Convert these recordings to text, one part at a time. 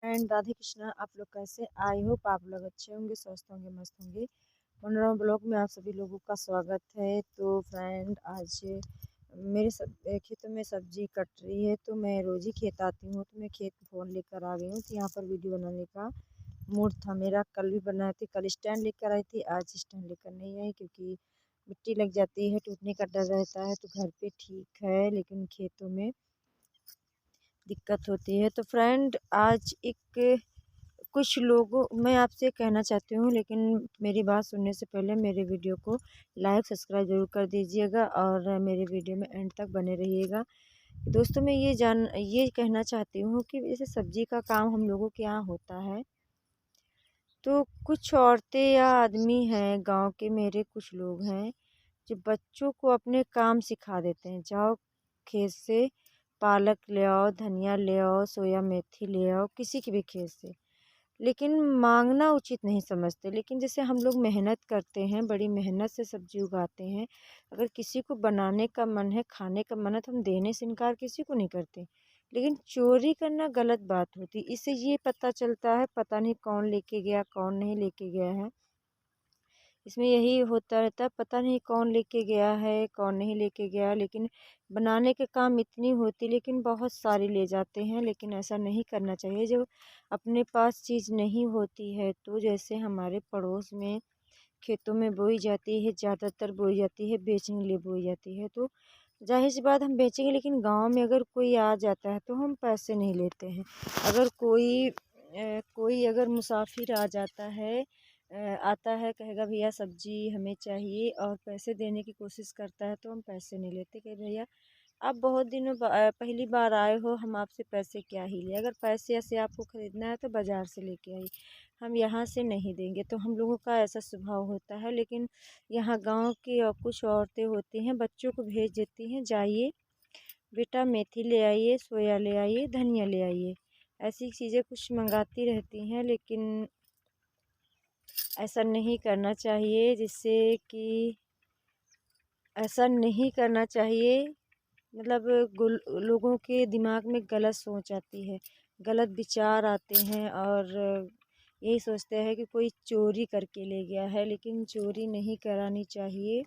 And Radhe Krishna. आप लोग कैसे? आई होप आप लोग अच्छे होंगे, स्वस्थ होंगे, मस्त होंगे। मनोरमा ब्लॉग में आप सभी लोगों का स्वागत है। तो फ्रेंड, आज मेरे खेतों में सब्जी कट रही है। तो मैं रोज ही खेत आती हूँ, तो मैं खेत फ़ोन लेकर आ गई हूँ। तो यहाँ पर वीडियो बनाने का मूड था मेरा। कल भी बनाए थे, कल स्टैंड लेकर आई थी, आज स्टैंड लेकर नहीं आई क्योंकि मिट्टी लग जाती है, टूटने का डर रहता है। तो घर पे ठीक है, लेकिन खेतों में दिक्कत होती है। तो फ्रेंड, आज एक कुछ लोगों मैं आपसे कहना चाहती हूँ, लेकिन मेरी बात सुनने से पहले मेरे वीडियो को लाइक सब्सक्राइब ज़रूर कर दीजिएगा और मेरे वीडियो में एंड तक बने रहिएगा। दोस्तों, मैं ये कहना चाहती हूँ कि जैसे सब्जी का काम हम लोगों के यहाँ होता है, तो कुछ औरतें या आदमी हैं, गांव के मेरे कुछ लोग हैं जो बच्चों को अपने काम सिखा देते हैं। जाओ खेत से पालक ले आओ, धनिया ले आओ, सोया मेथी ले आओ, किसी की भी खेत से। लेकिन मांगना उचित नहीं समझते। लेकिन जैसे हम लोग मेहनत करते हैं, बड़ी मेहनत से सब्जी उगाते हैं, अगर किसी को बनाने का मन है, खाने का मन है, तो हम देने से इनकार किसी को नहीं करते। लेकिन चोरी करना गलत बात होती। इससे ये पता चलता है पता नहीं कौन लेके गया, कौन नहीं लेके गया है। इसमें यही होता रहता है, पता नहीं कौन लेके गया है, कौन नहीं लेके गया। लेकिन बनाने के काम इतनी होती, लेकिन बहुत सारी ले जाते हैं। लेकिन ऐसा नहीं करना चाहिए। जब अपने पास चीज़ नहीं होती है, तो जैसे हमारे पड़ोस में खेतों में बोई जाती है, ज़्यादातर बोई जाती है, बेचने के लिए बोई जाती है। तो जाहिर सी बात हम बेचेंगे। लेकिन गांव में अगर कोई आ जाता है तो हम पैसे नहीं लेते हैं। अगर कोई अगर मुसाफिर आ जाता है, आता है, कहेगा भैया सब्जी हमें चाहिए और पैसे देने की कोशिश करता है, तो हम पैसे नहीं लेते कि भैया आप बहुत पहली बार आए हो, हम आपसे पैसे क्या ही ले। अगर पैसे ऐसे आपको ख़रीदना है तो बाज़ार से लेके आइए, हम यहाँ से नहीं देंगे। तो हम लोगों का ऐसा स्वभाव होता है। लेकिन यहाँ गांव की और कुछ औरतें होती हैं, बच्चों को भेज देती हैं, जाइए बेटा मेथी ले आइए, सोया ले आइए, धनिया ले आइए। ऐसी चीज़ें कुछ मंगाती रहती हैं। लेकिन ऐसा नहीं करना चाहिए, जिससे कि ऐसा नहीं करना चाहिए। मतलब लोगों के दिमाग में गलत सोच आती है, गलत विचार आते हैं और यही सोचते हैं कि कोई चोरी करके ले गया है। लेकिन चोरी नहीं करानी चाहिए।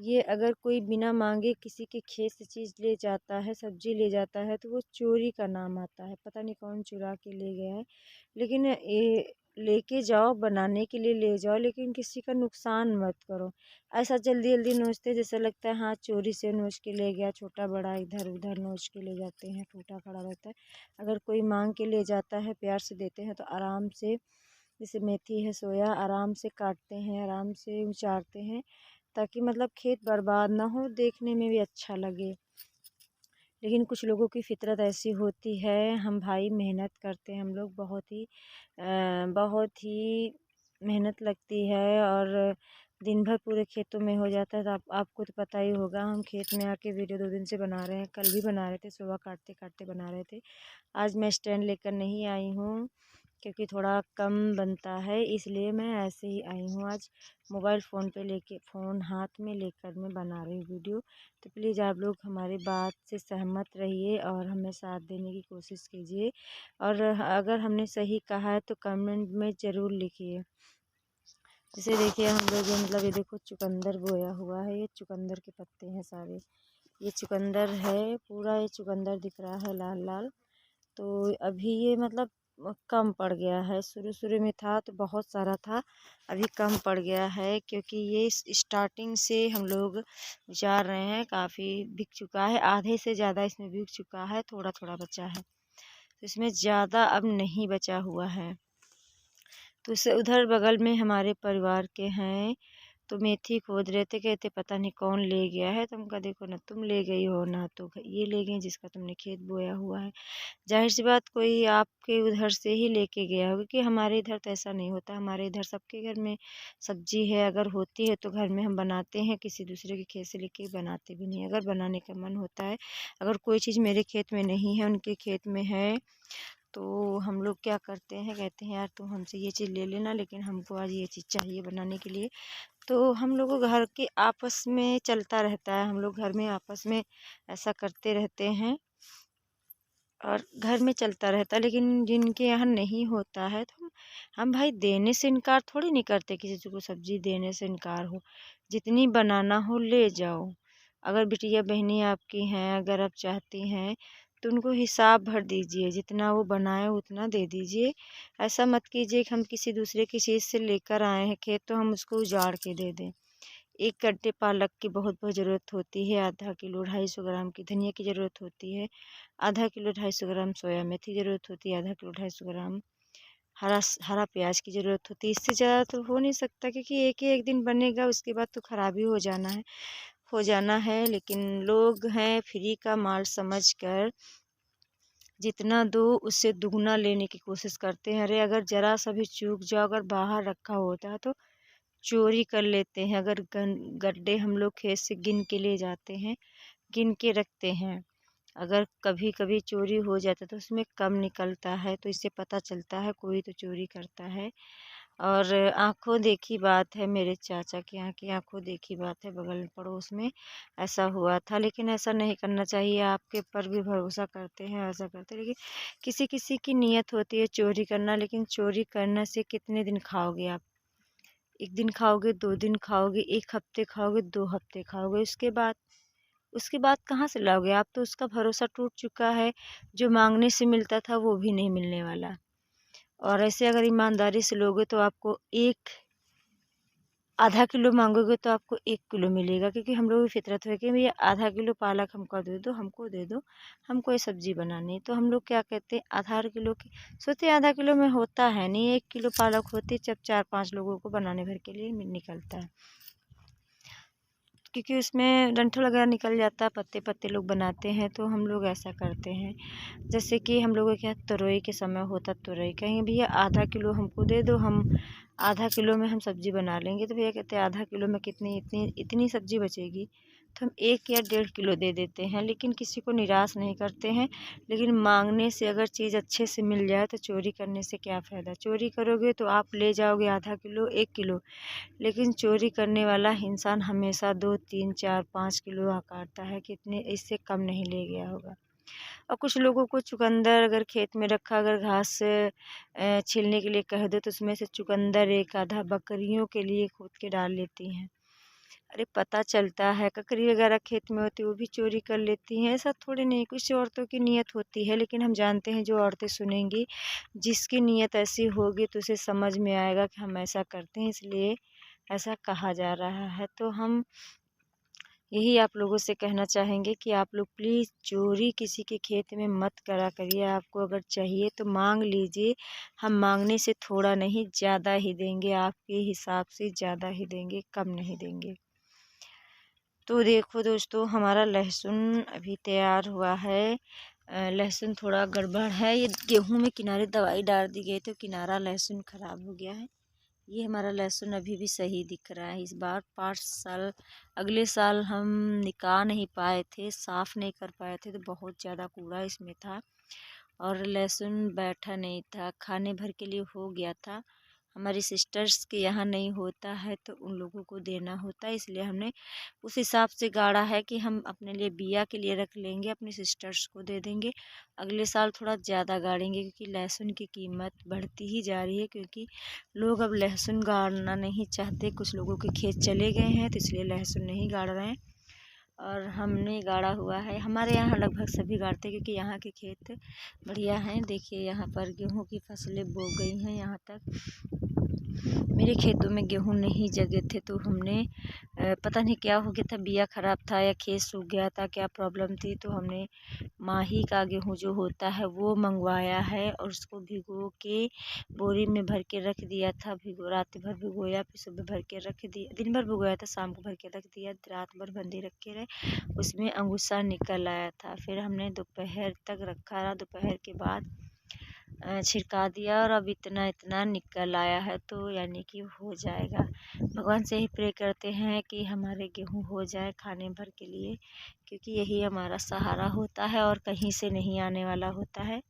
ये अगर कोई बिना मांगे किसी के खेत से चीज़ ले जाता है, सब्जी ले जाता है, तो वो चोरी का नाम आता है। पता नहीं कौन चुरा के ले गया है। लेकिन ये लेके जाओ, बनाने के लिए ले जाओ, लेकिन किसी का नुकसान मत करो। ऐसा जल्दी जल्दी नोचते जैसा लगता है हाँ चोरी से नोच के ले गया, छोटा बड़ा इधर उधर नोच के ले जाते हैं, टूटा खड़ा रहता है। अगर कोई मांग के ले जाता है, प्यार से देते हैं, तो आराम से, जैसे मेथी है, सोया, आराम से काटते हैं, आराम से उचारते हैं, ताकि मतलब खेत बर्बाद ना हो, देखने में भी अच्छा लगे। लेकिन कुछ लोगों की फितरत ऐसी होती है। हम भाई मेहनत करते हैं, हम लोग बहुत ही मेहनत लगती है और दिन भर पूरे खेतों में हो जाता है। तो आपको तो पता ही होगा। हम खेत में आके वीडियो 2 दिन से बना रहे हैं, कल भी बना रहे थे, सुबह काटते काटते बना रहे थे। आज मैं स्टैंड लेकर नहीं आई हूँ क्योंकि थोड़ा कम बनता है, इसलिए मैं ऐसे ही आई हूँ। आज मोबाइल फ़ोन हाथ में लेकर मैं बना रही हूँ वीडियो। तो प्लीज़ आप लोग हमारी बात से सहमत रहिए और हमें साथ देने की कोशिश कीजिए। और अगर हमने सही कहा है तो कमेंट में ज़रूर लिखिए। जैसे देखिए हम लोग मतलब ये देखो चुकंदर बोया हुआ है, ये चुकंदर के पत्ते हैं सारे। ये चुकंदर है, पूरा ये चुकंदर दिख रहा है लाल लाल। तो अभी ये मतलब कम पड़ गया है। शुरू शुरू में था तो बहुत सारा था, अभी कम पड़ गया है क्योंकि ये स्टार्टिंग से हम लोग उचार रहे हैं। काफ़ी बिक चुका है, आधे से ज़्यादा इसमें बिक चुका है, थोड़ा थोड़ा बचा है। तो इसमें ज़्यादा अब नहीं बचा हुआ है। तो उससे उधर बगल में हमारे परिवार के हैं, तो मेथी खोद रहे थे, कहते पता नहीं कौन ले गया है। तो हम कहा देखो ना तुम ले गई हो ना, तो ये ले गए जिसका तुमने खेत बोया हुआ है। जाहिर सी बात कोई आपके उधर से ही लेके गया होगा, कि हमारे इधर तो ऐसा नहीं होता। हमारे इधर सबके घर में सब्जी है, अगर होती है तो घर में हम बनाते हैं, किसी दूसरे के खेत से लेके बनाते भी नहीं। अगर बनाने का मन होता है, अगर कोई चीज़ मेरे खेत में नहीं है, उनके खेत में है, तो हम लोग क्या करते हैं, कहते हैं यार तुम हमसे ये चीज़ ले लेना, लेकिन हमको आज ये चीज़ चाहिए बनाने के लिए। तो हम लोग घर के आपस में चलता रहता है, हम लोग घर में आपस में ऐसा करते रहते हैं। और घर में चलता रहता है। लेकिन जिनके यहाँ नहीं होता है तो हम भाई देने से इनकार थोड़ी नहीं करते, किसी को सब्ज़ी देने से इनकार हो। जितनी बनाना हो ले जाओ। अगर बिटिया बहनी आपकी हैं, अगर आप चाहती हैं तो उनको हिसाब भर दीजिए, जितना वो बनाए उतना दे दीजिए। ऐसा मत कीजिए कि हम किसी दूसरे की चीज़ से लेकर आए हैं खेत तो हम उसको उजाड़ के दे दें। एक गड्ढे पालक की बहुत बहुत ज़रूरत होती है, आधा किलो 250 ग्राम की धनिया की ज़रूरत होती है, आधा किलो 250 ग्राम सोया मेथी की ज़रूरत होती है, आधा किलो 250 ग्राम हरा प्याज की ज़रूरत होती है। इससे ज़्यादा तो हो नहीं सकता, क्योंकि एक ही एक दिन बनेगा, उसके बाद तो ख़राब ही हो जाना है। लेकिन लोग हैं फ्री का माल समझकर जितना दो उससे दुगना लेने की कोशिश करते हैं। अरे अगर ज़रा सा भी चूक जाओ, अगर बाहर रखा होता है तो चोरी कर लेते हैं। अगर गड्ढे हम लोग खेत से गिन के ले जाते हैं, गिन के रखते हैं। अगर कभी कभी चोरी हो जाता है तो उसमें कम निकलता है, तो इससे पता चलता है कोई तो चोरी करता है। और आंखों देखी बात है, मेरे चाचा के यहाँ की आंखों देखी बात है, बगल पड़ोस में ऐसा हुआ था। लेकिन ऐसा नहीं करना चाहिए, आपके पर भी भरोसा करते हैं ऐसा करते हैं। लेकिन किसी किसी की नीयत होती है चोरी करना, लेकिन चोरी करने से कितने दिन खाओगे आप? एक दिन खाओगे, 2 दिन खाओगे, 1 हफ्ते खाओगे, 2 हफ्ते खाओगे, उसके बाद कहाँ से लाओगे? आप तो उसका भरोसा टूट चुका है। जो मांगने से मिलता था वो भी नहीं मिलने वाला। और ऐसे अगर ईमानदारी से लोगे तो आपको एक आधा किलो मांगोगे तो आपको 1 किलो मिलेगा, क्योंकि हम लोग की फितरत है कि भैया आधा किलो पालक हमको दे दो, हमको दे दो, हमको ये सब्जी बनानी है। तो हम लोग क्या कहते हैं, आधा किलो की सोचते हैं, आधा किलो में होता है नहीं, 1 किलो पालक होती है, जब 4-5 लोगों को बनाने भर के लिए निकलता है। क्योंकि उसमें डंठल वगैरह निकल जाता है, पत्ते पत्ते लोग बनाते हैं, तो हम लोग ऐसा करते हैं। जैसे कि हम लोगों के यहाँ तुरई के समय होता, तुरई कहेंगे भैया आधा किलो हमको दे दो, हम आधा किलो में हम सब्ज़ी बना लेंगे। तो भैया कहते हैं आधा किलो में कितनी इतनी इतनी सब्ज़ी बचेगी, तो हम 1 या 1.5 किलो दे देते हैं। लेकिन किसी को निराश नहीं करते हैं। लेकिन मांगने से अगर चीज़ अच्छे से मिल जाए तो चोरी करने से क्या फ़ायदा? चोरी करोगे तो आप ले जाओगे आधा किलो, 1 किलो, लेकिन चोरी करने वाला इंसान हमेशा 2, 3, 4, 5 किलो आकारता है, कितने इससे कम नहीं ले गया होगा। और कुछ लोगों को चुकंदर अगर खेत में रखा, अगर घास छीलने के लिए कह दो तो उसमें से चुकंदर एक आधा बकरियों के लिए खोद के डाल लेती हैं। अरे पता चलता है ककड़ी वगैरह खेत में होती है, वो भी चोरी कर लेती हैं। ऐसा थोड़ी नहीं, कुछ औरतों की नीयत होती है, लेकिन हम जानते हैं जो औरतें सुनेंगी, जिसकी नीयत ऐसी होगी तो उसे समझ में आएगा कि हम ऐसा करते हैं, इसलिए ऐसा कहा जा रहा है। तो हम यही आप लोगों से कहना चाहेंगे कि आप लोग प्लीज़ चोरी किसी के खेत में मत करा करिए। आपको अगर चाहिए तो मांग लीजिए, हम मांगने से थोड़ा नहीं ज़्यादा ही देंगे, आपके हिसाब से ज़्यादा ही देंगे, कम नहीं देंगे। तो देखो दोस्तों, हमारा लहसुन अभी तैयार हुआ है। लहसुन थोड़ा गड़बड़ है, ये गेहूं में किनारे दवाई डाल दी गई तो किनारा लहसुन ख़राब हो गया है। ये हमारा लहसुन अभी भी सही दिख रहा है। इस बार 5 साल अगले साल हम निकाल नहीं पाए थे, साफ़ नहीं कर पाए थे, तो बहुत ज़्यादा कूड़ा इसमें था और लहसुन बैठा नहीं था, खाने भर के लिए हो गया था। हमारी सिस्टर्स के यहाँ नहीं होता है तो उन लोगों को देना होता है, इसलिए हमने उस हिसाब से गाड़ा है कि हम अपने लिए बिया के लिए रख लेंगे, अपनी सिस्टर्स को दे देंगे। अगले साल थोड़ा ज़्यादा गाड़ेंगे, क्योंकि लहसुन की कीमत बढ़ती ही जा रही है, क्योंकि लोग अब लहसुन गाड़ना नहीं चाहते। कुछ लोगों के खेत चले गए हैं तो इसलिए लहसुन नहीं गाड़ रहे हैं, और हमने गाड़ा हुआ है। हमारे यहाँ लगभग सभी गाड़ते हैं, क्योंकि यहाँ के खेत बढ़िया हैं। देखिए यहाँ पर गेहूं की फसलें बो गई हैं। यहाँ तक मेरे खेतों में गेहूं नहीं जगे थे, तो हमने पता नहीं क्या हो गया था, बिया ख़राब था या खेत सूख गया था, क्या प्रॉब्लम थी, तो हमने माही का गेहूं जो होता है वो मंगवाया है और उसको भिगो के बोरी में भर के रख दिया था। रात भर भिगोया, फिर सुबह भर के रख दिया, दिन भर भिगोया था, शाम को भर के रख दिया, रात भर बंदी रख के रहे, उसमें अंगूसा निकल आया था। फिर हमने दोपहर तक रखा रहा, दोपहर के बाद छिड़का दिया और अब इतना इतना निकल आया है, तो यानी कि हो जाएगा। भगवान से ही प्रे करते हैं कि हमारे गेहूं हो जाए खाने भर के लिए, क्योंकि यही हमारा सहारा होता है और कहीं से नहीं आने वाला होता है।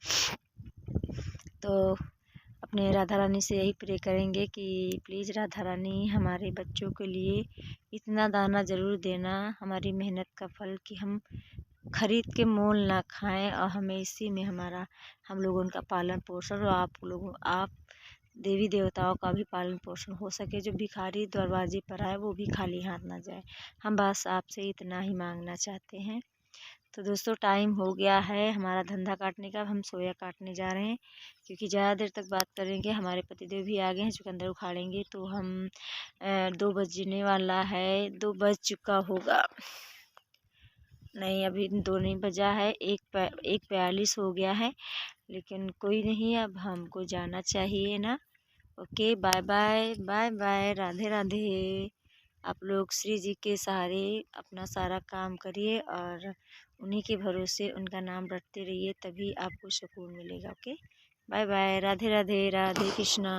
तो अपने राधा रानी से यही प्रे करेंगे कि प्लीज़ राधा रानी हमारे बच्चों के लिए इतना दाना ज़रूर देना, हमारी मेहनत का फल, कि हम खरीद के मोल ना खाएं और हमें इसी में हम लोगों का पालन पोषण और आप देवी देवताओं का भी पालन पोषण हो सके। जो भिखारी दरवाजे पर आए वो भी खाली हाथ ना जाए। हम बस आपसे इतना ही मांगना चाहते हैं। तो दोस्तों टाइम हो गया है हमारा धंधा काटने का। अब हम सोया काटने जा रहे हैं क्योंकि ज़्यादा देर तक बात करेंगे हमारे पतिदेव भी आ गए हैं चुकंदर उखाड़ेंगे तो हम 2 बजने वाला है, 2 बज चुका होगा। नहीं अभी 2 नहीं बजा है, 1:42 हो गया है। लेकिन कोई नहीं, अब हमको जाना चाहिए ना। Okay bye bye bye bye, Radhe Radhe. आप लोग श्री जी के सहारे अपना सारा काम करिए और उन्हीं के भरोसे उनका नाम रटते रहिए, तभी आपको सुकून मिलेगा। Okay bye bye, Radhe Radhe, Radhe Krishna.